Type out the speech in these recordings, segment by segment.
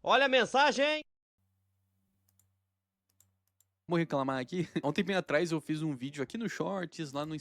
Olha a mensagem! Vou reclamar aqui. Há um tempinho atrás eu fiz um vídeo aqui no Shorts, lá no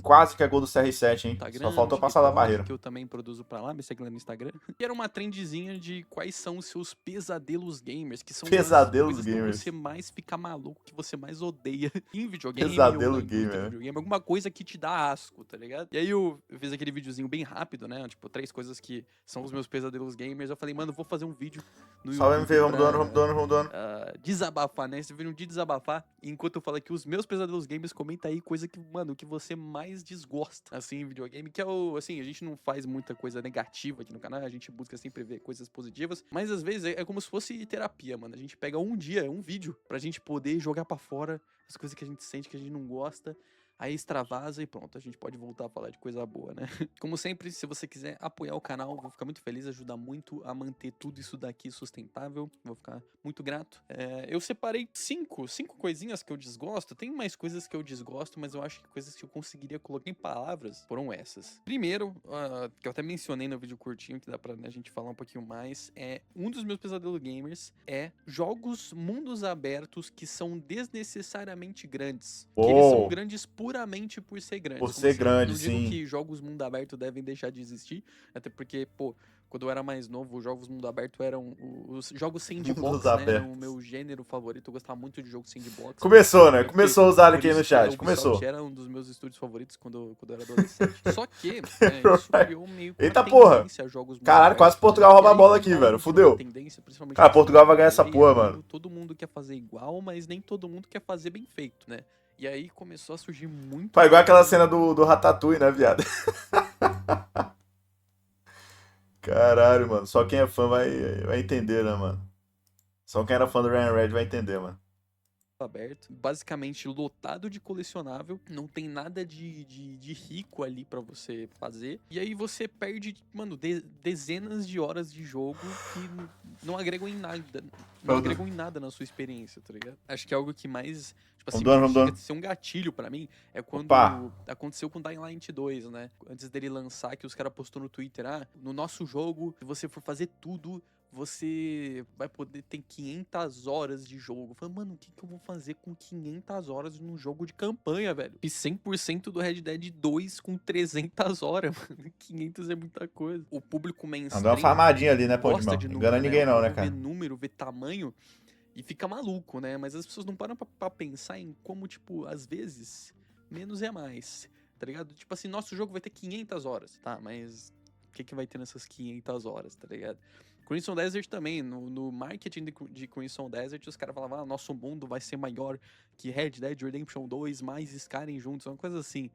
Quase que é gol do CR7, hein? Só Instagram, no faltou passar da TikTok, barreira. que eu também produzo pra lá, me segue lá no Instagram. E era uma trendzinha de quais são os seus pesadelos gamers, que são Pesadelos as coisas gamers. que você mais fica maluco, que você mais odeia em videogame Pesadelo ou na indústria gamer. de videogame, alguma coisa que te dá asco, tá ligado? E aí eu fiz aquele videozinho bem rápido, né? Tipo, 3 coisas que são os meus pesadelos gamers. Eu falei, mano, vou fazer um vídeo no Salve YouTube MV, vamos pra, doando. desabafar, né? Esse vídeo de desabafar. E enquanto eu falo aqui os meus pesadelos gamers, comenta aí coisa que, mano, que você mais desgosta, assim, em videogame. Que é o, assim, a gente não faz muita coisa negativa aqui no canal, a gente busca sempre ver coisas positivas. Mas às vezes é como se fosse terapia, mano. A gente pega um dia, um vídeo, pra gente poder jogar pra fora as coisas que a gente sente que a gente não gosta. Aí extravasa e pronto, a gente pode voltar a falar de coisa boa, né? Como sempre, se você quiser apoiar o canal, vou ficar muito feliz, ajuda muito a manter tudo isso daqui sustentável, vou ficar muito grato. Eu separei cinco coisinhas que eu desgosto, tem mais coisas que eu desgosto, mas eu acho que coisas que eu conseguiria colocar em palavras foram essas. Primeiro, que eu até mencionei no vídeo curtinho, que dá pra a gente falar um pouquinho mais, um dos meus pesadelos gamers é jogos mundos abertos que são desnecessariamente grandes. Que eles são grandes puramente por ser grandes. Por ser grande, não digo sim. que jogos mundo aberto devem deixar de existir, até porque, pô, quando eu era mais novo, os jogos mundo aberto eram os jogos sandbox, né? Eram o meu gênero favorito. Eu gostava muito de jogos sandbox. Começou, né? Porque, Começou a usar por aqui isso no que a chat. Ubisoft Começou. era um dos meus estúdios favoritos quando eu era adolescente. Só que isso criou meio que uma Eita porra! tendência a jogos mundo Caralho, aberto, quase né? Portugal E rouba a aí, bola com aqui, o velho. auge de Fudeu. uma tendência, principalmente Cara, no Portugal vai ganhar essa single player, porra, mano. todo mundo quer fazer igual, mas nem todo mundo quer fazer bem feito, né? E aí começou a surgir muito... Pô, igual aquela cena do Ratatouille, né, viado? Caralho, mano. Só quem é fã vai entender, né, mano? Só quem era fã do Ryan Red vai entender, mano. Aberto, basicamente lotado de colecionável, não tem nada de rico ali pra você fazer, e aí você perde, mano, dezenas de horas de jogo que não agregam em nada, não agregam em nada na sua experiência, tá ligado? Acho que é algo que mais, tipo assim, chega a ser um gatilho pra mim, é quando aconteceu com Dying Light 2, né? Antes dele lançar, que os caras postou no Twitter, no nosso jogo, se você for fazer tudo, você vai poder ter 500 horas de jogo. Eu falei, mano, o que eu vou fazer com 500 horas num jogo de campanha, velho? E 100% do Red Dead 2 com 300 horas, mano. 500 é muita coisa. O público mainstream Dá uma farmadinha ali, né, gosta Pondimão? de Não número, engana ninguém não, né, cara? Vê número, vê tamanho e fica maluco, né? Mas as pessoas não param pra pensar em como, tipo, às vezes, menos é mais, tá ligado? Tipo assim, nosso jogo vai ter 500 horas, tá? Mas o que vai ter nessas 500 horas, tá ligado? Crimson Desert também, no marketing de Crimson Desert, os caras falavam, nosso mundo vai ser maior que Red Dead Redemption 2, mais Skyrim juntos, uma coisa assim.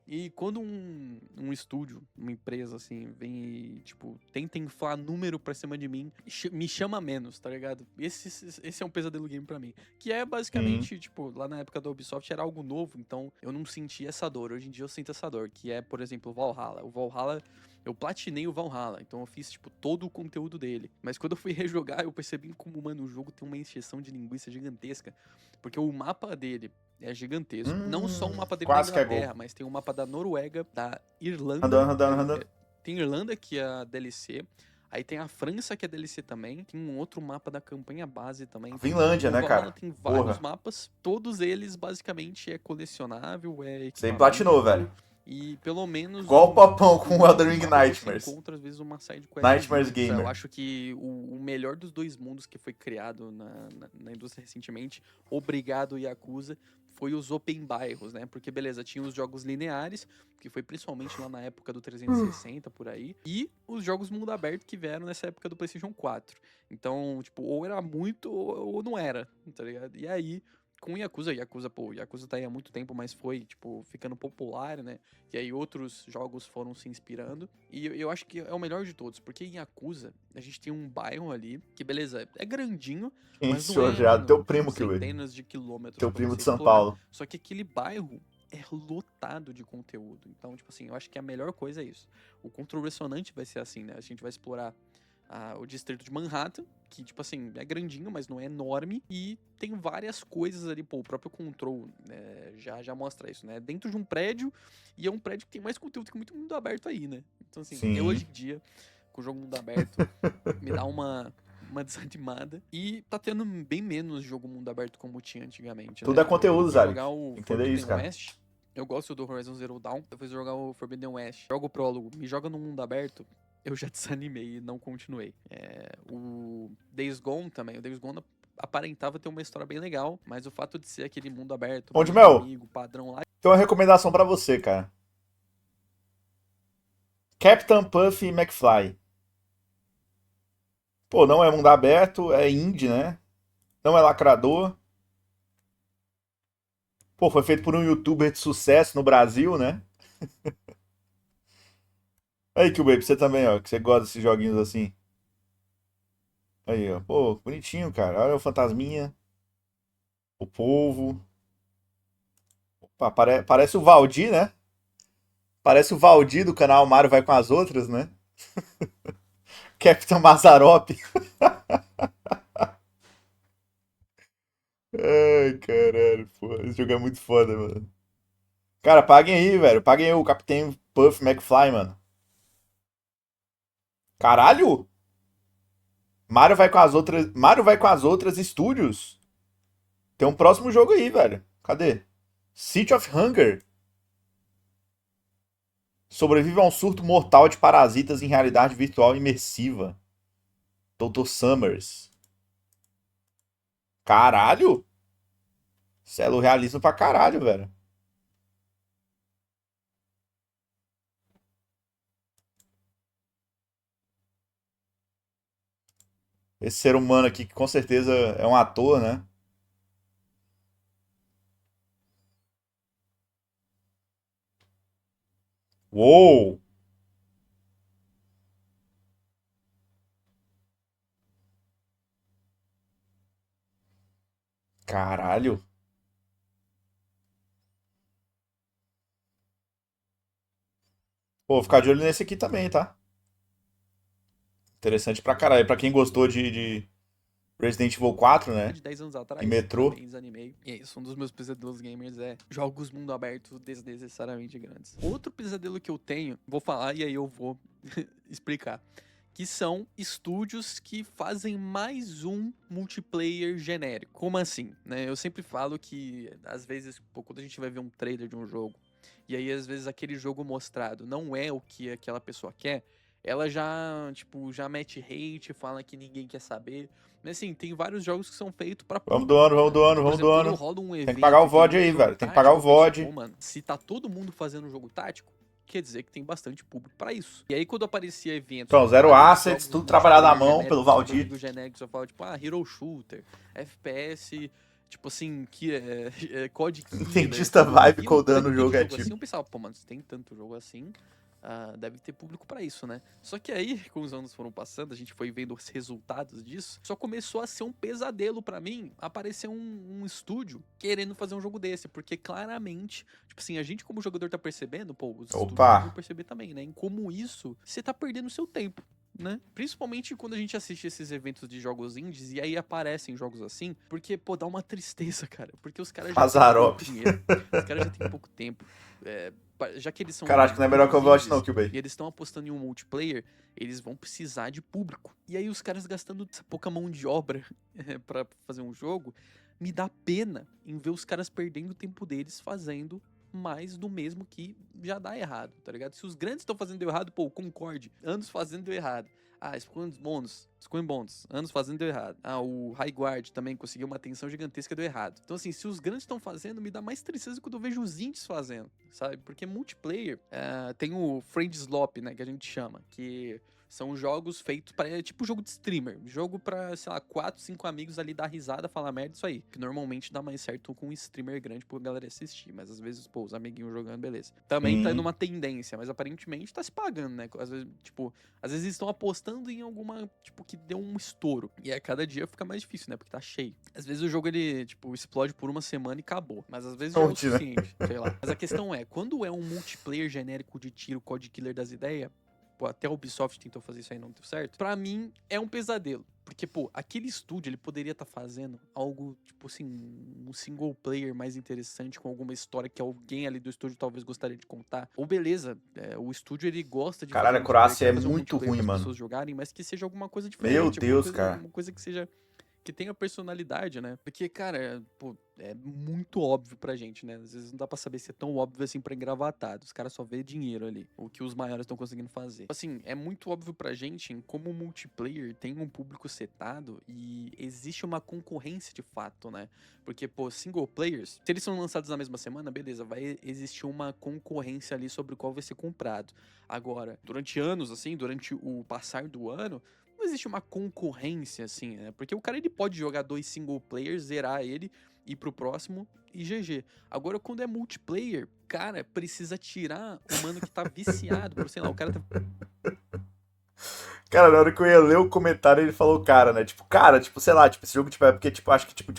E quando um estúdio, uma empresa, assim, vem e, tipo, tenta inflar número pra cima de mim, me chama menos, tá ligado? Esse é um pesadelo game pra mim. Que é basicamente, tipo, lá na época da Ubisoft era algo novo, então eu não sentia essa dor. Hoje em dia eu sinto essa dor, que é, por exemplo, o Valhalla. O Valhalla, eu platinei o Valhalla, então eu fiz, tipo, todo o conteúdo dele. Mas quando eu fui rejogar, eu percebi como, mano, o jogo tem uma encheção de linguiça gigantesca. Porque o mapa dele é gigantesco. Não só o mapa dele da Inglaterra, mas tem o mapa da Noruega, da Irlanda. Andando. Tem Irlanda, que é a DLC. Aí tem a França, que é DLC também. Tem um outro mapa da campanha base também. Finlândia, né, cara? Tem vários mapas. Todos eles, basicamente, é colecionável, Você platinou, velho. E pelo menos... Igual o papão com o Elden Ring Nightmares. Você encontra, às vezes, uma side quest. Nightmares Gamer. Eu acho que o melhor dos dois mundos que foi criado na indústria recentemente, obrigado Yakuza, foi os open bairros, né? Porque, beleza, tinha os jogos lineares, que foi principalmente lá na época do 360, por aí, e os jogos mundo aberto que vieram nessa época do PlayStation 4. Então, tipo, ou era muito ou não era, tá ligado? E aí, com o Yakuza, Yakuza tá aí há muito tempo, mas foi, tipo, ficando popular, né? E aí outros jogos foram se inspirando. E eu acho que é o melhor de todos, porque em Yakuza, a gente tem um bairro ali, que beleza, é grandinho, mas não é, mano, teu primo que centenas de quilômetros. Teu primo de São Paulo. Só que aquele bairro é lotado de conteúdo. Então, tipo assim, eu acho que a melhor coisa é isso. O Control Ressonante vai ser assim, né? A gente vai explorar o distrito de Manhattan, que, tipo assim, é grandinho, mas não é enorme, e tem várias coisas ali, pô, o próprio Control já mostra isso, né? Dentro de um prédio, e é um prédio que tem mais conteúdo que muito mundo aberto aí, né? Então, assim, eu hoje em dia, com o jogo mundo aberto, me dá uma desanimada. E tá tendo bem menos jogo mundo aberto como tinha antigamente, Tudo né? é conteúdo, Eu fui Zalik. jogar o Entender Forbidden isso, cara. West. Eu gosto do Horizon Zero Dawn. Eu fui jogar o Forbidden West. Joga o prólogo. Me joga no mundo aberto. Eu já desanimei e não continuei. O Days Gone também. O Days Gone aparentava ter uma história bem legal, mas o fato de ser aquele mundo aberto, Bom, de mesmo Mel, amigo, padrão lá. tem uma recomendação pra você, cara. Captain Puff e McFly. Pô, não é mundo aberto, é indie, né? Não é lacrador. Pô, foi feito por um youtuber de sucesso no Brasil, né? Aí, Baby, você também, ó, que você gosta desses joguinhos assim. Aí, ó. Pô, bonitinho, cara. Olha o fantasminha, o polvo. Opa, parece o Valdir, né? Parece o Valdir do canal Mario Vai com as Outras, né? Capitão Mazarop. Ai, caralho, pô. Esse jogo é muito foda, mano. Cara, paguem aí, velho. Paguem aí o Capitão Puff McFly, mano. Caralho! Mario vai com as outras estúdios. Tem um próximo jogo aí, velho. Cadê? City of Hunger. Sobrevive a um surto mortal de parasitas em realidade virtual imersiva. Dr. Summers. Caralho! Celo realismo pra caralho, velho. Esse ser humano aqui, que com certeza é um ator, né? Uou! Caralho! Pô, vou ficar de olho nesse aqui também, tá? Interessante pra caralho. Pra quem gostou de Resident Evil 4, né? De 10 anos E atrás, Metrô. também desanimei. E é isso, um dos meus pesadelos gamers é jogos mundo aberto desnecessariamente grandes. Outro pesadelo que eu tenho, vou falar e aí eu vou explicar, que são estúdios que fazem mais um multiplayer genérico. Como assim? Né? Eu sempre falo que, às vezes, pô, quando a gente vai ver um trailer de um jogo, e aí, às vezes, aquele jogo mostrado não é o que aquela pessoa quer, ela já, tipo, já mete hate, fala que ninguém quer saber. Mas, assim, tem vários jogos que são feitos pra Vamos público, doando, vamos né? doando, Então, por vamos exemplo, quando doando. rola um Tem que pagar evento o e tem VOD muito aí, jogo velho. Tem que pagar tático, o eu penso, VOD. pô, mano, se tá todo mundo fazendo um jogo tático, quer dizer que tem bastante público pra isso. E aí, quando aparecia eventos Pronto, com zero vários assets, jogos tudo trabalhado à multiplayer mão pelo genéricos, quando eu Valdir. digo genéricos, eu falo, tipo, Hero Shooter, FPS, tipo assim, que é COD Killer. Cientista Quando eu Vibe via um codando o tanto de jogo é jogo assim, tipo. eu pensava, pô, mano, se tem tanto jogo assim, deve ter público pra isso, né? Só que aí, com os anos foram passando, a gente foi vendo os resultados disso, só começou a ser um pesadelo pra mim aparecer um estúdio querendo fazer um jogo desse, porque claramente, tipo assim, a gente como jogador tá percebendo, pô, os estúdios Opa! deviam perceber também, né? Em como isso, você tá perdendo seu tempo. Né? Principalmente quando a gente assiste esses eventos de jogos indies e aí aparecem jogos assim, porque, pô, dá uma tristeza, cara. Porque os caras já têm Mazarop. pouco dinheiro, os caras já têm pouco tempo. Já que eles Cara, acho que são não é melhor que o jogos VOD não, indies Killbay. e eles estão apostando em um multiplayer, eles vão precisar de público. E aí os caras gastando essa pouca mão de obra pra fazer um jogo, me dá pena em ver os caras perdendo o tempo deles fazendo mais do mesmo que já dá errado, tá ligado? Se os grandes estão fazendo errado, pô, o Concorde, anos fazendo deu errado. Skull and Bones, anos fazendo deu errado. O High Guard também conseguiu uma atenção gigantesca deu errado. Então, assim, se os grandes estão fazendo, me dá mais tristeza quando eu vejo os indies fazendo, sabe? Porque multiplayer, tem o Friend Slop, né, que a gente chama, que são jogos feitos para tipo jogo de streamer. Jogo pra, sei lá, 4, 5 amigos ali dar risada, falar merda, isso aí. Que normalmente dá mais certo com um streamer grande pra galera assistir. Mas às vezes, pô, os amiguinhos jogando, beleza. Também tá Sim. numa tendência, mas aparentemente tá se pagando, né? Às vezes, tipo, às vezes estão apostando em alguma, tipo, que deu um estouro. E a cada dia fica mais difícil, né? Porque tá cheio. Às vezes o jogo, ele, tipo, explode por uma semana e acabou. Mas às vezes já é o Onde, né? suficiente, sei lá. Mas a questão é, quando é um multiplayer genérico de tiro, COD Killer das ideias, pô, até a Ubisoft tentou fazer isso aí e não deu certo. Pra mim, é um pesadelo. Porque, pô, aquele estúdio, ele poderia estar fazendo algo, tipo assim, um single player mais interessante, com alguma história que alguém ali do estúdio talvez gostaria de contar. Ou beleza, o estúdio, ele gosta de fazer Caralho, a multiplayer, Croácia quer é fazer um muito multiplayer ruim, para as mano. pessoas jogarem, mas que seja alguma coisa Meu diferente, Deus, cara. alguma coisa que seja... que tenha personalidade, né? Porque, cara, pô, é muito óbvio pra gente, né? Às vezes não dá pra saber se é tão óbvio assim pra engravatado. Os caras só vê dinheiro ali, o que os maiores estão conseguindo fazer. Assim, é muito óbvio pra gente em como o multiplayer tem um público setado e existe uma concorrência de fato, né? Porque, pô, single players, se eles são lançados na mesma semana, beleza, vai existir uma concorrência ali sobre qual vai ser comprado. Agora, durante anos, assim, durante o passar do ano, não existe uma concorrência, assim, né? Porque o cara, ele pode jogar 2 single players, zerar ele, ir pro próximo e GG. Agora, quando é multiplayer, cara, precisa tirar o mano que tá viciado, por sei lá, o cara tá Cara, na hora que eu ia ler o comentário, ele falou cara, né? Tipo, cara, tipo, sei lá, tipo, esse jogo, tipo, é porque, tipo, acho que, tipo,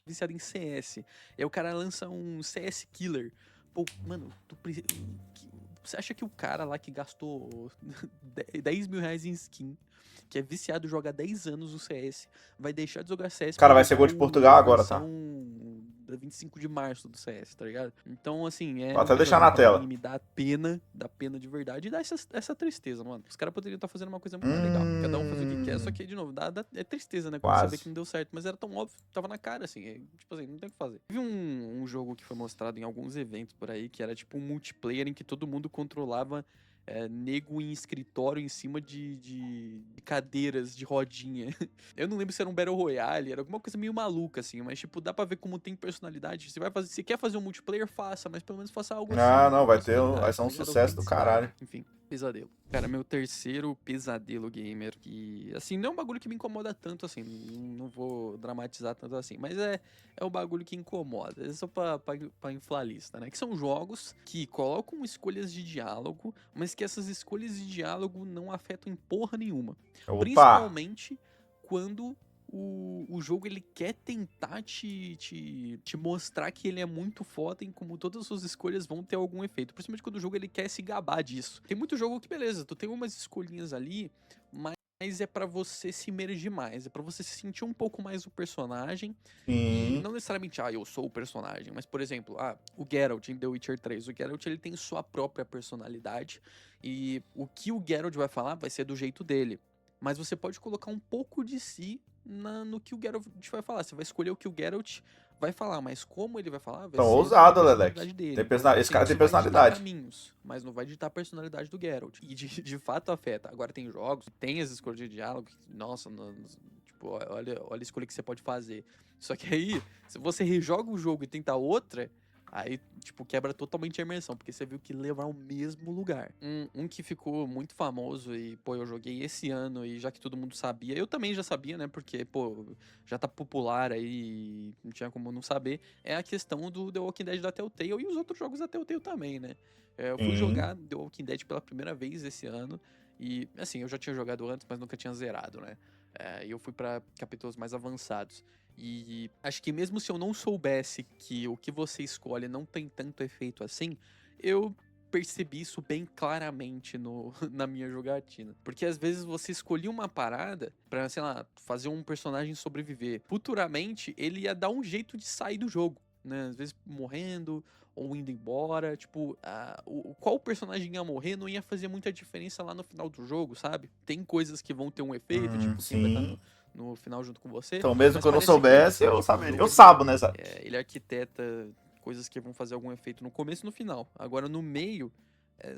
viciado em CS. E aí o cara lança um CS Killer. Pô, mano, você acha que o cara lá que gastou 10 mil reais em skin, que é viciado, joga 10 anos no CS, vai deixar de jogar CS pra cara, vai ser jogar gol de Portugal a agora, tá? versão da 25 de março do CS, tá ligado? Então, assim, é Vou um até deixar pesadelo na pra mim, tela. me dá pena de verdade e dá essa tristeza, mano. Os caras poderiam estar fazendo uma coisa muito mais legal. Cada um faz o que quer, só que, de novo, é tristeza, né? Quando você vê que Quase. não deu certo, mas era tão óbvio, tava na cara, assim, tipo assim, não tem o que fazer. Teve um jogo que foi mostrado em alguns eventos por aí, que era tipo um multiplayer em que todo mundo controlava nego em escritório em cima de cadeiras de rodinha. Eu não lembro se era um Battle Royale, era alguma coisa meio maluca, assim, mas tipo, dá pra ver como tem personalidade. Se quer fazer um multiplayer, faça, mas pelo menos faça algo Ah, assim, não, com vai personalidade, ser tá um ligado? sucesso do Autenticidade. caralho. Enfim, pesadelo. Cara, meu terceiro pesadelo gamer, que, assim, não é um bagulho que me incomoda tanto, assim, não vou dramatizar tanto assim, mas é o bagulho que incomoda. É só pra inflar a lista, né? Que são jogos que colocam escolhas de diálogo, mas que essas escolhas de diálogo não afetam em porra nenhuma. Opa! Principalmente quando o jogo ele quer tentar te mostrar que ele é muito foda em como todas as suas escolhas vão ter algum efeito. Principalmente quando o jogo ele quer se gabar disso. Tem muito jogo que, beleza, tu tem umas escolhinhas ali, mas é pra você se imergir mais, é pra você se sentir um pouco mais o personagem e Sim. não necessariamente, eu sou o personagem, mas por exemplo, o Geralt em The Witcher 3, o Geralt ele tem sua própria personalidade e o que o Geralt vai falar vai ser do jeito dele, mas você pode colocar um pouco de si no que o Geralt vai falar, você vai escolher o que o Geralt vai falar, mas como ele vai falar vai Tão ser da ousado, Leleque. personalidade dele. Esse Assim, cara tem isso vai ditar personalidade. caminhos, mas não vai ditar a personalidade do Geralt. E de fato afeta. Agora tem jogos, tem as escolhas de diálogo, que, nossa, tipo, olha a escolha que você pode fazer. Só que aí, se você rejoga o jogo e tenta outra, aí, tipo, quebra totalmente a imersão, porque você viu que leva ao mesmo lugar. Um que ficou muito famoso e, pô, eu joguei esse ano e já que todo mundo sabia, eu também já sabia, né, porque, pô, já tá popular aí, não tinha como não saber, é a questão do The Walking Dead da Telltale e os outros jogos da Telltale também, né. Eu fui Sim. jogar The Walking Dead pela primeira vez esse ano e, assim, eu já tinha jogado antes, mas nunca tinha zerado, né. E eu fui pra capítulos mais avançados. E acho que mesmo se eu não soubesse que o que você escolhe não tem tanto efeito assim, eu percebi isso bem claramente na minha jogatina. Porque às vezes você escolhia uma parada pra, sei lá, fazer um personagem sobreviver. Futuramente, ele ia dar um jeito de sair do jogo, né? Às vezes morrendo ou indo embora. Tipo, qual personagem ia morrer não ia fazer muita diferença lá no final do jogo, sabe? Tem coisas que vão ter um efeito, tipo, quem vai estar Sim. no final junto com você, Então, mesmo mas que eu não parece que, soubesse, eu tipo, o saberia. jogo Eu sabo, né, sabe? ele arquiteta coisas que vão fazer algum efeito no começo e no final. Agora, no meio,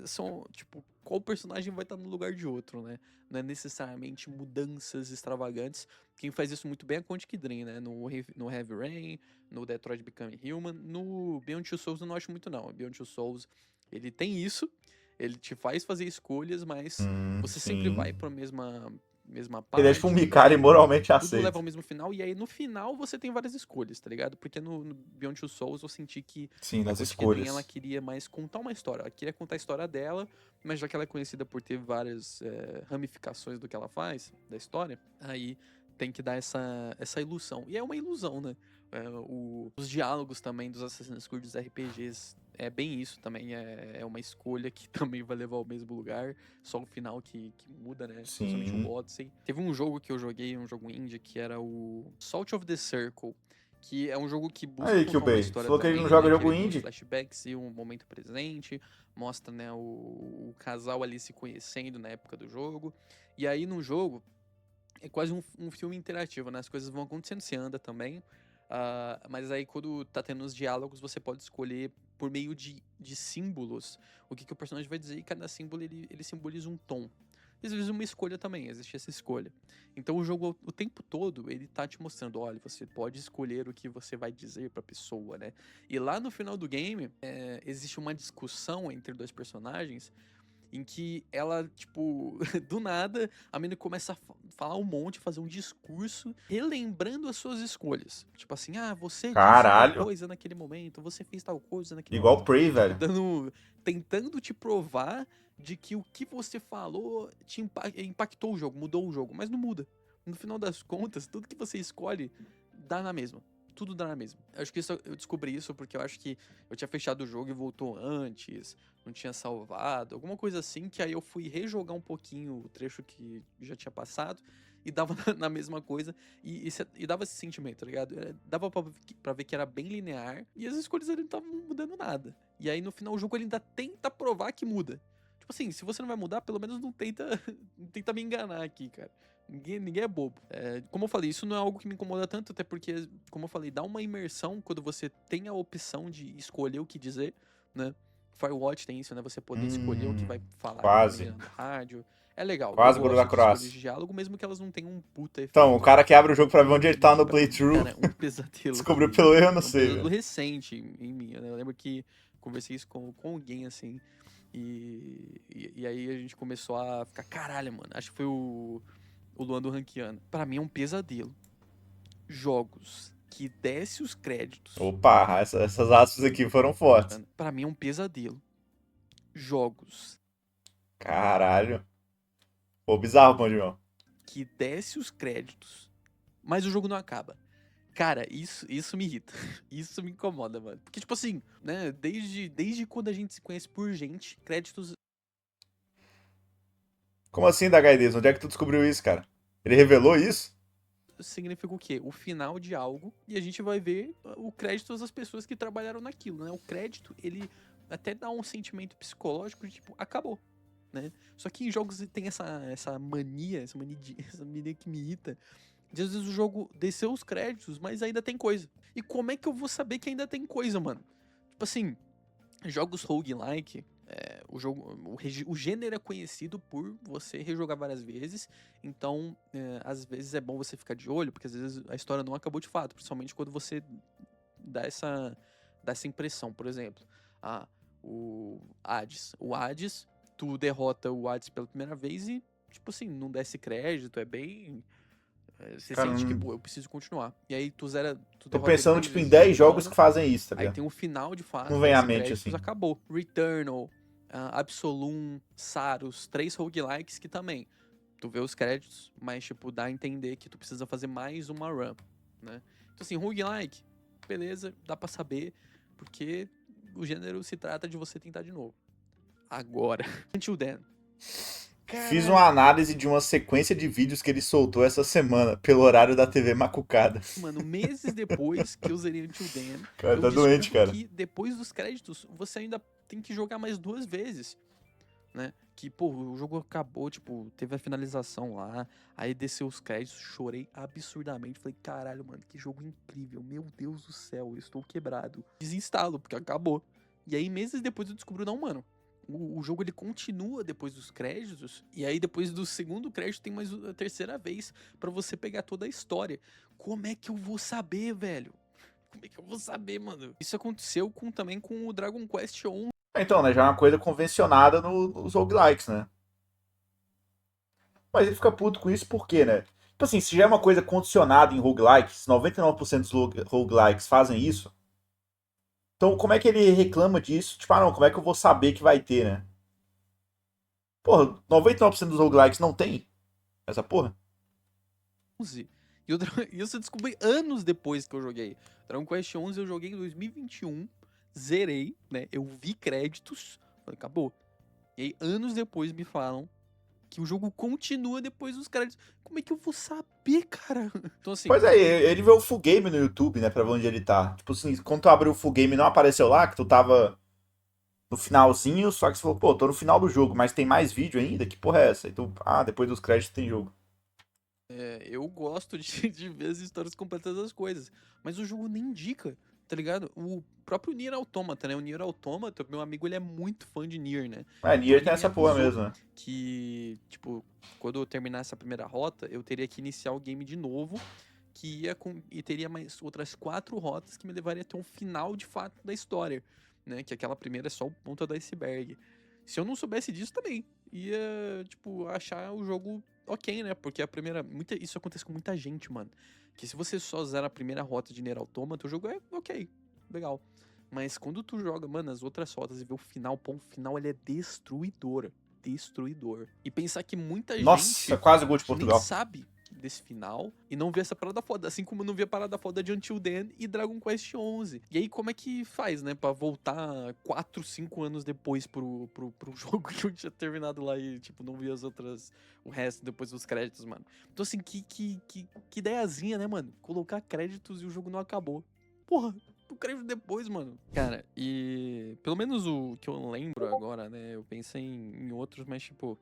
são, tipo, qual personagem vai estar no lugar de outro, né? Não é necessariamente mudanças extravagantes. Quem faz isso muito bem é a Quantic Dream, né? No Heavy Rain, no Detroit Become Human. No Beyond Two Souls eu não acho muito, não. O Beyond Two Souls, ele tem isso, ele te faz fazer escolhas, mas você sempre vai Sim. pra mesma Ele é parte, fumicar e moralmente tudo leva aceito. ao mesmo final, e aí no final você tem várias escolhas, tá ligado? Porque no Beyond Two Souls eu senti que Sim, a nas Quantic Dream, ela escolhas. queria mais contar uma história, ela queria contar a história dela, mas já que ela é conhecida por ter várias ramificações do que ela faz, da história, aí tem que dar essa ilusão. E é uma ilusão, né? Os diálogos também dos Assassin's Creed, dos RPGs, é bem isso também, é uma escolha que também vai levar ao mesmo lugar, só o final que muda, né? Principalmente o Sim. Odyssey. Teve um jogo que eu joguei, um jogo indie, que era o Salt of the Circle, que é um jogo que busca Aí, contar uma Kyubey, história falou que ele não também, joga né? Que jogo ele tem os indie? flashbacks e um momento presente, mostra, né, o casal ali se conhecendo na época do jogo. E aí no jogo é quase um filme interativo, né? As coisas vão acontecendo, você anda também. Mas aí quando tá tendo os diálogos, você pode escolher por meio de símbolos o que o personagem vai dizer, e cada símbolo ele simboliza um tom. E às vezes uma escolha também, existe essa escolha. Então o jogo, o tempo todo, ele tá te mostrando, olha, você pode escolher o que você vai dizer pra pessoa, né? E lá no final do game, existe uma discussão entre dois personagens em que ela, tipo, do nada, a menina começa a falar um monte, fazer um discurso, relembrando as suas escolhas. Tipo assim, você disse tal Caralho. coisa naquele momento, você fez tal coisa naquele Igual momento. Prey, Tipo, velho. tentando te provar de que o que você falou te impactou o jogo, mudou o jogo, mas não muda. No final das contas, tudo que você escolhe dá na mesma. Tudo dá na mesma. Eu acho que eu descobri isso porque eu acho que eu tinha fechado o jogo e voltou antes, não tinha salvado, alguma coisa assim, que aí eu fui rejogar um pouquinho o trecho que já tinha passado e dava na mesma coisa e dava esse sentimento, tá ligado? Dava pra ver que era bem linear e as escolhas ali não estavam mudando nada. E aí no final o jogo ele ainda tenta provar que muda. Tipo assim, se você não vai mudar, pelo menos não tenta, não tenta me enganar aqui, cara. Ninguém é bobo. Como eu falei, isso não é algo que me incomoda tanto, até porque, como eu falei, dá uma imersão quando você tem a opção de escolher o que dizer, né? Firewatch tem isso, né? Você poder escolher o que vai falar ali Quase. no rádio. É legal. Eu Quase gol da gosto de escolhas Croácia. de diálogo, mesmo que elas não tenham um puta Então, o efeito cara que abre o jogo pra ver onde ele tá e no pra mim, playthrough cara, um pesadelo descobriu pelo erro, eu não é um sei, pesadelo velho. recente em mim. Né? Eu lembro que conversei isso com alguém assim. E aí a gente começou a ficar, caralho, mano. Acho que foi o Luan do Rankiano. Pra mim é um pesadelo. Jogos que desce os créditos. Opa, essas aspas aqui foram fortes. Pra mim é um pesadelo. Jogos Caralho. Pô, bizarro, Pão de Mel. que desce os créditos, mas o jogo não acaba. Cara, isso me irrita. Isso me incomoda, mano. Porque, tipo assim, né? Desde quando a gente se conhece por gente, créditos Como assim, da HDs? Onde é que tu descobriu isso, cara? Ele revelou isso? significa o quê? O final de algo e a gente vai ver o crédito das pessoas que trabalharam naquilo, né? O crédito, ele até dá um sentimento psicológico de tipo, acabou, né? Só que em jogos tem essa mania, essa mania que me irrita, de às vezes o jogo desceu os créditos, mas ainda tem coisa. E como é que eu vou saber que ainda tem coisa, mano? Tipo assim, jogos roguelike, o gênero é conhecido por você rejogar várias vezes, então às vezes é bom você ficar de olho, porque às vezes a história não acabou de fato, principalmente quando você dá essa impressão. Por exemplo, o Hades. O Hades, tu derrota o Hades pela primeira vez e, tipo assim, não desce crédito, é bem. Você Cara, sente que, pô, eu preciso continuar. E aí tu tô derrota ele pensando, 3 tipo, em vezes 10 jogos que zerando. fazem isso, tá Aí ligado? tem o final de Não fase, vem à desce mente créditos, assim. acabou. Returnal, Absolum, Saros, 3 roguelikes que também. Tu vê os créditos, mas, tipo, dá a entender que tu precisa fazer mais uma run, né? Então, assim, roguelike, beleza, dá pra saber, porque o gênero se trata de você tentar de novo. Agora, Until Then. Fiz uma Caralho, análise de uma sequência de vídeos que ele soltou essa semana, pelo horário da TV Macucada. mano, meses depois que eu zerei Until Then, Cara, eu tá doente, descubro cara. que depois dos créditos, você ainda tem que jogar mais 2 vezes. Né? Que, pô, o jogo acabou, tipo, teve a finalização lá, aí desceu os créditos, chorei absurdamente. Falei, caralho, mano, que jogo incrível, meu Deus do céu, eu estou quebrado. Desinstalo, porque acabou. E aí, meses depois eu descubro, não, mano. O jogo ele continua depois dos créditos, e aí depois do segundo crédito tem mais a terceira vez pra você pegar toda a história. Como é que eu vou saber, velho? Como é que eu vou saber, mano? Isso aconteceu também com o Dragon Quest 11. Então, né, já é uma coisa convencionada nos roguelikes, né? Mas ele fica puto com isso por quê, né? Tipo assim, se já é uma coisa condicionada em roguelikes, 99% dos roguelikes fazem isso, então como é que ele reclama disso? Tipo, não, como é que eu vou saber que vai ter, né? Porra, 99% dos roguelikes não tem essa porra. E isso eu descobri anos depois que eu joguei. Dragon Quest 11 eu joguei em 2021, zerei, né? Eu vi créditos, falei, acabou. E aí, anos depois me falam que o jogo continua depois dos créditos. Como é que eu vou saber, cara? Então, assim, Pois é, ele vê o full game no YouTube, né, pra ver onde ele tá. Tipo assim, quando tu abriu o full game não apareceu lá, que tu tava no finalzinho, só que você falou, pô, tô no final do jogo, mas tem mais vídeo ainda? Que porra é essa? Então, depois dos créditos tem jogo. eu gosto de ver as histórias completas das coisas. Mas o jogo nem indica, tá ligado? O próprio Nier Automata, né? O Nier Automata, meu amigo, ele é muito fã de Nier, né? Nier Então tem ele me essa porra avisou mesmo, né? que, tipo, quando eu terminasse a primeira rota, eu teria que iniciar o game de novo, e teria mais outras 4 rotas que me levaria até um final de fato da história, né? Que aquela primeira é só o ponta do iceberg. Se eu não soubesse disso também, ia, tipo, achar o jogo ok, né? Porque a primeira. Isso acontece com muita gente, mano. Que se você só zera a primeira rota de Nier Automata, o jogo é ok, legal. Mas quando tu joga, mano, as outras rotas e vê o final, pô, o final ele é destruidor. Destruidor. E pensar que muita Nossa, gente quase gol de que nem Portugal. sabe desse final e não vê essa parada foda, assim como eu não vi a parada foda de Until Dawn e Dragon Quest XI. E aí como é que faz, né, pra voltar 4, 5 anos depois pro jogo que eu tinha terminado lá e, tipo, não vi as outras, o resto depois dos créditos, mano. Então assim, que ideiazinha, né, mano? Colocar créditos e o jogo não acabou. Porra, o crédito depois, mano. Cara, e pelo menos o que eu lembro agora, né, eu pensei em outros, mas tipo,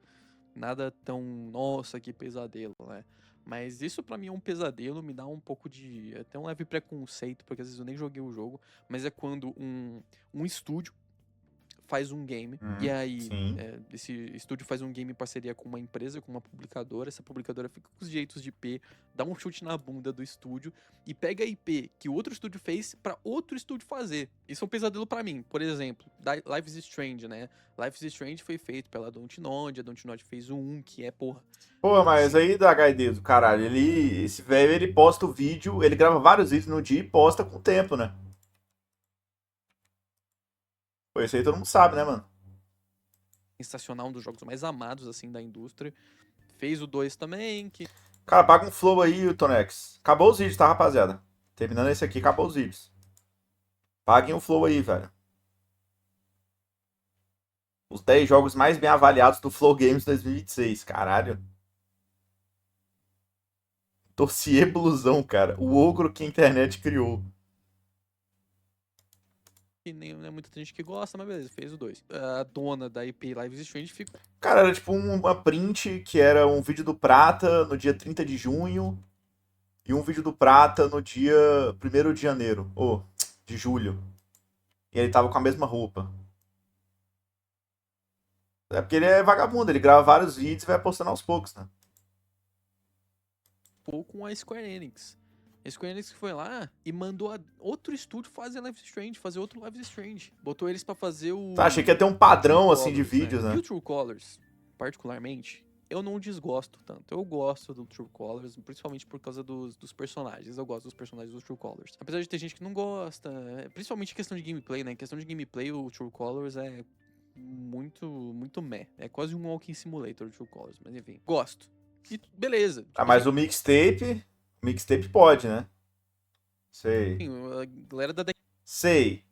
nada tão, nossa, que pesadelo, né? Mas isso pra mim é um pesadelo, me dá um pouco de, até um leve preconceito, porque às vezes eu nem joguei o jogo, mas é quando um estúdio faz um game, e aí Sim. esse estúdio faz um game em parceria com uma empresa, com uma publicadora, essa publicadora fica com os direitos de IP, dá um chute na bunda do estúdio e pega a IP que o outro estúdio fez pra outro estúdio fazer. Isso é um pesadelo pra mim. Por exemplo, Life is Strange, né? Life is Strange foi feito pela Dontnod, a Dontnod fez o 1, que é, porra. Pô, mas Se aí da HD do caralho, esse velho, ele posta o vídeo, ele grava vários vídeos no dia e posta com o tempo, né? Pô, isso aí todo mundo sabe, né, mano? sensacional, um dos jogos mais amados, assim, da indústria. Fez o 2 também, que Cara, paga um flow aí, Tonex. Acabou os vídeos, tá, rapaziada? Terminando esse aqui, acabou os vídeos. Paguem um flow aí, velho. Os 10 jogos mais bem avaliados do Flow Games 2026. Caralho. Torcier blusão, cara. O ogro que a internet criou. nem é muita gente que gosta, mas beleza, fez o 2. A dona da IP Live is Strange ficou Cara, era tipo uma print que era um vídeo do Prata no dia 30 de junho e um vídeo do Prata no dia 1º de janeiro. Ou, de julho. E ele tava com a mesma roupa. É porque ele é vagabundo, ele grava vários vídeos e vai postando aos poucos, né? com a Square Enix. A Square Enix foi lá e mandou outro estúdio fazer Life is Strange, fazer outro Life is Strange. Botou eles pra fazer Tá, achei que ia ter um o True padrão assim de Colors, vídeos, E né? o True Colors, particularmente, eu não desgosto tanto. Eu gosto do True Colors, principalmente por causa dos personagens. Eu gosto dos personagens do True Colors. Apesar de ter gente que não gosta, principalmente em questão de gameplay, né? Em questão de gameplay, o True Colors é muito meh. É quase um Walking Simulator, o True Colors. Mas enfim, gosto. E beleza. Tipo Mas assim, o mixtape pode, né? Sei. a galera da Sei.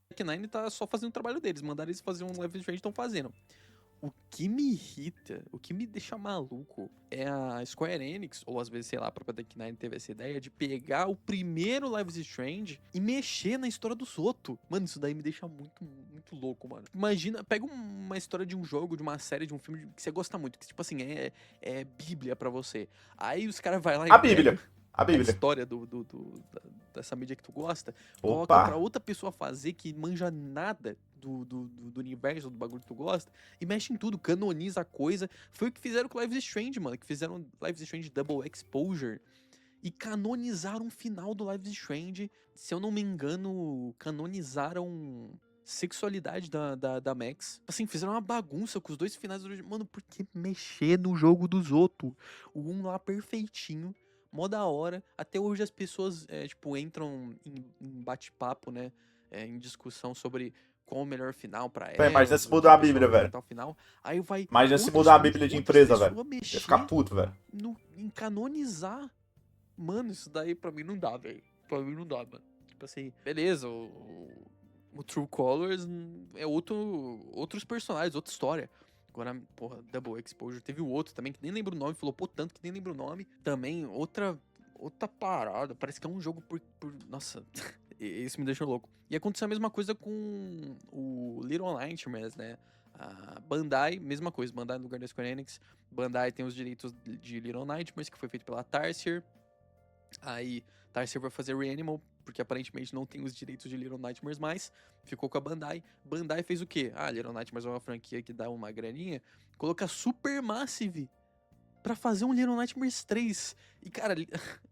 Deck Nine tá só fazendo o trabalho deles. Mandaram eles fazer um Live is Strange, estão fazendo. O que me irrita, o que me deixa maluco é a Square Enix, ou às vezes, sei lá, a própria Deck Nine teve essa ideia de pegar o primeiro Life is Strange e mexer na história do Soto. Mano, isso daí me deixa muito louco, mano. Imagina, pega uma história de um jogo, de uma série, de um filme que você gosta muito, que tipo assim, é bíblia pra você. Aí os caras vai lá e A Bíblia. pegam A a Bíblia. história dessa mídia que tu gosta, coloca pra Opa. outra pessoa fazer que manja nada do universo, do bagulho que tu gosta, e mexe em tudo, canoniza a coisa. Foi o que fizeram com Life is Strange, mano, que fizeram Life is Strange Double Exposure, e canonizaram o final do Life is Strange. Se eu não me engano, canonizaram sexualidade da Max. Assim, fizeram uma bagunça com os dois finais. Mano, por que mexer no jogo dos outros? O um lá perfeitinho, mó da hora. Até hoje as pessoas, tipo, entram em bate-papo, né? Em discussão sobre qual o melhor final pra Pô, imagina elas, se o que mudar o a pessoal Bíblia, vê em velho. tal final. Aí vai Imagina se outro mudar a estúdio, Bíblia de outras empresa, velho. pessoas Ia ficar mexer puto, velho. em canonizar. Mano, isso daí pra mim não dá, velho. Pra mim não dá, mano. tipo assim, beleza, o True Colors é outros personagens, outra história. Agora, porra, Double Exposure. Teve o outro também, que nem lembro o nome, flopou tanto que nem lembro o nome. Também, outra parada. Parece que é um jogo Nossa, isso me deixou louco. E aconteceu a mesma coisa com o Little Nightmares, né? A Bandai, mesma coisa. Bandai no lugar da Square Enix. Bandai tem os direitos de Little Nightmares, que foi feito pela Tarsier. Aí, Tarsier vai fazer Reanimal, porque aparentemente não tem os direitos de Little Nightmares mais. Ficou com a Bandai. Bandai fez o quê? Ah, Little Nightmares é uma franquia que dá uma graninha. Coloca Supermassive pra fazer um Little Nightmares 3. E, cara,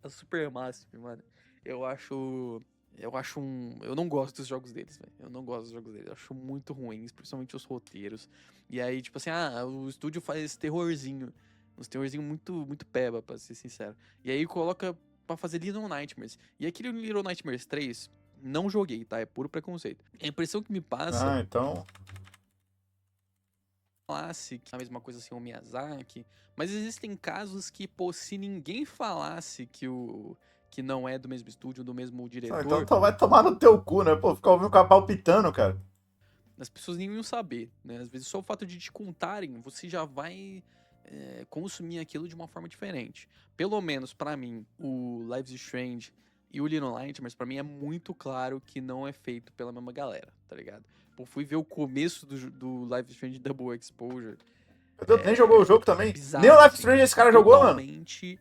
a Supermassive, mano, eu não gosto dos jogos deles, velho. Eu não gosto dos jogos deles. Eu acho muito ruins, principalmente os roteiros. E aí, tipo assim, o estúdio faz terrorzinho. Uns terrorzinho muito, muito peba, pra ser sincero. E aí coloca pra fazer Little Nightmares. E aquele Little Nightmares 3, não joguei, tá? É puro preconceito. A impressão que me passa... Ah, então... falasse que é a mesma coisa assim, o Miyazaki, mas existem casos que, pô, se ninguém falasse que não é do mesmo estúdio, do mesmo diretor, Então vai tomar no teu cu, né? Pô, ficar ouvindo o cara palpitando, cara. as pessoas nem iam saber, né? Às vezes só o fato de te contarem, você já vai consumir aquilo de uma forma diferente. Pelo menos pra mim, o Life is Strange e o Little Nightmares, pra mim é muito claro que não é feito pela mesma galera, tá ligado? Pô, fui ver o começo do Life is Strange Double Exposure. Nem jogou o jogo também? Bizarro, Nem o Life is assim, Strange esse cara jogou, mano. totalmente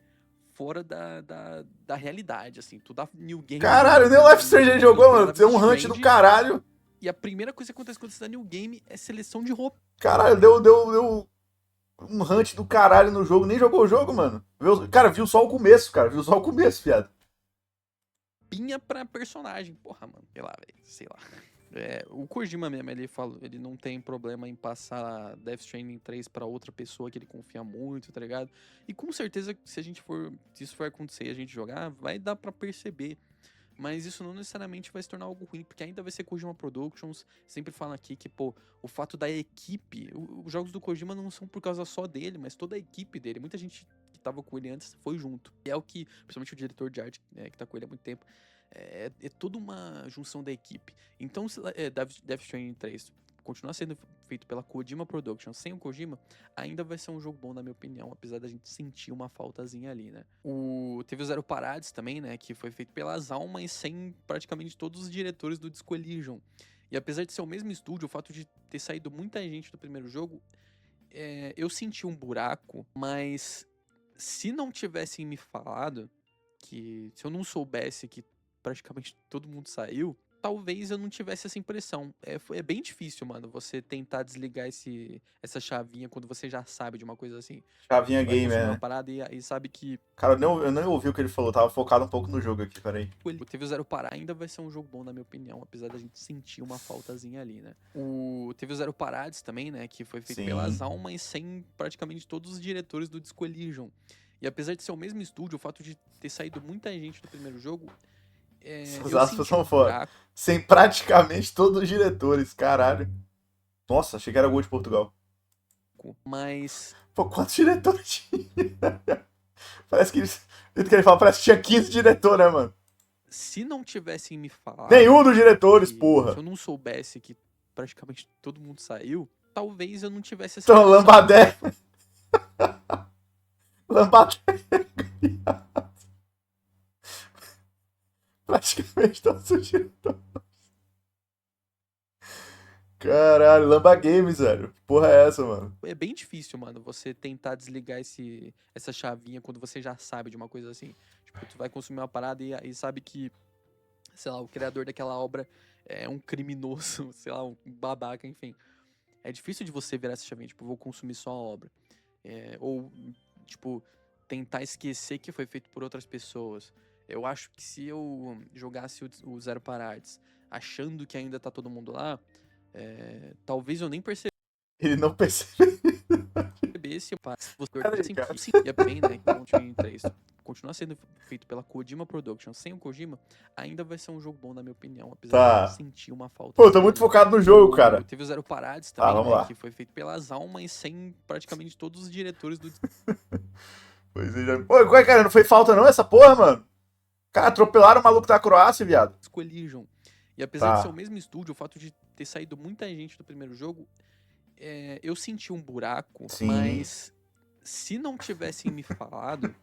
fora da realidade, assim. Tu dá New Game... Caralho, nem o Life is Strange ele jogou, mano. Tem um hunt do caralho. E a primeira coisa que acontece quando você dá New Game é seleção de roupa. Caralho, deu um hunt do caralho no jogo. Nem jogou o jogo, mano. Cara, viu só o começo, cara. Viu só o começo, viado. Pinha pra personagem. Porra, mano. Sei lá, velho. Sei lá. O Kojima mesmo, ele não tem problema em passar Death Stranding 3 pra outra pessoa que ele confia muito, tá ligado? E com certeza, se isso for acontecer e a gente jogar, vai dar pra perceber. Mas isso não necessariamente vai se tornar algo ruim, porque ainda vai ser Kojima Productions. Sempre fala aqui que, pô, o fato da equipe... Os jogos do Kojima não são por causa só dele, mas toda a equipe dele. Muita gente que tava com ele antes foi junto. E é o que, principalmente o diretor de arte, que tá com ele há muito tempo, é toda uma junção da equipe. Então, se Death Stranding 3 continuar sendo feito pela Kojima Productions, sem o Kojima, ainda vai ser um jogo bom, na minha opinião, apesar da gente sentir uma faltazinha ali, né? Teve o Zero Parades também, né, que foi feito pelas almas, sem praticamente todos os diretores do Disco Elysium. E apesar de ser o mesmo estúdio, o fato de ter saído muita gente do primeiro jogo, eu senti um buraco, mas se não tivessem me falado, se eu não soubesse que praticamente todo mundo saiu, talvez eu não tivesse essa impressão. É bem difícil, mano, você tentar desligar essa chavinha quando você já sabe de uma coisa assim. Chavinha Você vai game, consumir né? uma parada e sabe que... Cara, eu nem ouvi o que ele falou. Tava focado um pouco no jogo aqui, peraí. Teve o Zero Parar, ainda vai ser um jogo bom, na minha opinião, apesar da gente sentir uma faltazinha ali, né? Teve o Zero Parades também, né, que foi feito pelas almas, sem praticamente todos os diretores do Disco Elysium. E apesar de ser o mesmo estúdio, o fato de ter saído muita gente do primeiro jogo... Essas aspas são foda. Sem praticamente todos os diretores, caralho. Nossa, achei que era gol de Portugal. Mas... Pô, quantos diretores tinha? Parece que ele fala, parece que tinha 15 diretores, né, mano? Se não tivessem me falado... Nenhum dos diretores, porra. Se eu não soubesse que praticamente todo mundo saiu, talvez eu não tivesse... Então, Lambadé. Lambadé. Praticamente todos os diretores. Caralho, Lamba Games, velho. Que porra é essa, mano? É bem difícil, mano, você tentar desligar essa chavinha quando você já sabe de uma coisa assim. Tipo, tu vai consumir uma parada e sabe que, sei lá, o criador daquela obra é um criminoso, sei lá, um babaca, enfim. É difícil de você virar essa chavinha, tipo, vou consumir só a obra. Ou, tipo, tentar esquecer que foi feito por outras pessoas. Eu acho que se eu jogasse o Zero Parades achando que ainda tá todo mundo lá, talvez eu nem percebesse. Ele não percebesse. Sim, é bem, né? Então, Team 3 continuar sendo feito pela Kojima Productions. Sem o Kojima, ainda vai ser um jogo bom, na minha opinião, apesar de sentir uma falta. Pô, eu tô muito focado no jogo, cara. Teve o Zero Parades também, vamos lá. Que foi feito pelas almas, sem praticamente todos os diretores do... Pois é, já... Pô, cara, não foi falta não essa porra, mano? Cara, atropelaram o maluco da Croácia, viado. Collision. E apesar de ser Tá. o mesmo estúdio, o fato de ter saído muita gente do primeiro jogo, eu senti um buraco, Sim. mas se não tivessem me falado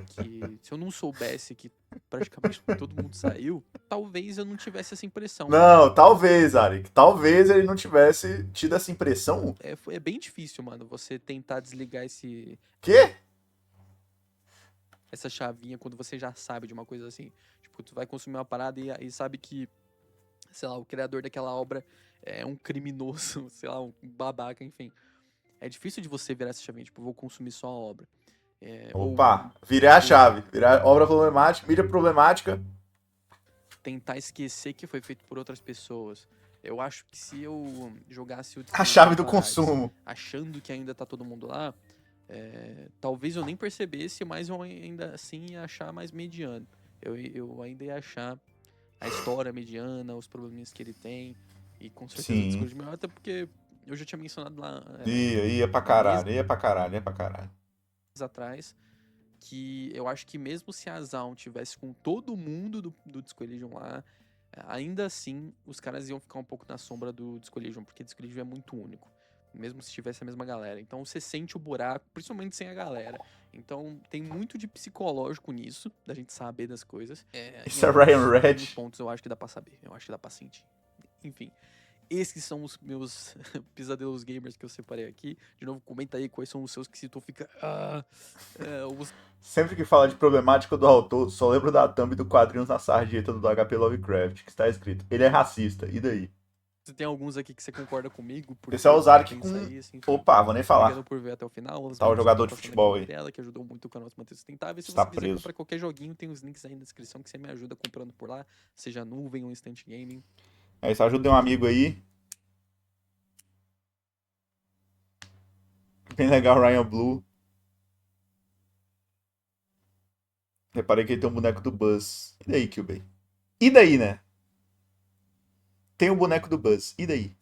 que se eu não soubesse que praticamente todo mundo saiu, talvez eu não tivesse essa impressão. Não, talvez, Arik. Talvez ele não tivesse tido essa impressão. É bem difícil, mano, você tentar desligar Quê? essa chavinha quando você já sabe de uma coisa assim. Tipo, tu vai consumir uma parada e sabe que, sei lá, o criador daquela obra é um criminoso, sei lá, um babaca, enfim. É difícil de você virar essa chavinha, tipo, vou consumir só a obra. Ou Opa, virei a vou chave. Virar obra problemática, mídia problemática. tentar esquecer que foi feito por outras pessoas. Eu acho que se eu jogasse o A Disco chave do Paradise consumo. achando que ainda tá todo mundo lá, talvez eu nem percebesse, mas eu ainda assim ia achar mais mediano. Eu ainda ia achar a história mediana, os probleminhas que ele tem, e com certeza o Sim. Discord melhor, até porque eu já tinha mencionado lá Ia pra meses caralho, ia pra caralho, ia pra caralho. atrás, que eu acho que mesmo se a Zaun tivesse com todo mundo do Disco Elysium lá, ainda assim os caras iam ficar um pouco na sombra do Disco Elysium, porque Disco Elysium é muito único, mesmo se tivesse a mesma galera. Então você sente o buraco, principalmente sem a galera. Então tem muito de psicológico nisso, da gente saber das coisas. Em Isso é Ryan Red. alguns pontos eu acho que dá pra saber, eu acho que dá pra sentir. Enfim, esses são os meus pesadelos gamers que eu separei aqui. De novo, comenta aí quais são os seus que se tu fica. Os Sempre que fala de problemática do autor, só lembro da thumb do quadrinhos na sarjeta do HP Lovecraft, que está escrito: ele é racista, e daí? Você tem alguns aqui que você concorda comigo, por Esse é que o que você Zark pensa com. isso, enfim. Opa, vou nem Obrigado falar. por ver até o final. Os Tá o links eu tô jogador de passando futebol aqui na aí. tela, que ajudou muito o canal a se manter sustentável. E se Está você quiser preso. comprar qualquer joguinho, tem os links aí na descrição que você me ajuda comprando por lá, seja nuvem ou instant gaming. É isso, ajuda um amigo aí. Bem legal, Ryan Blue. Reparei que ele tem um boneco do Buzz. E daí, Kyubey? E daí, né? Tem o boneco do Buzz. E daí?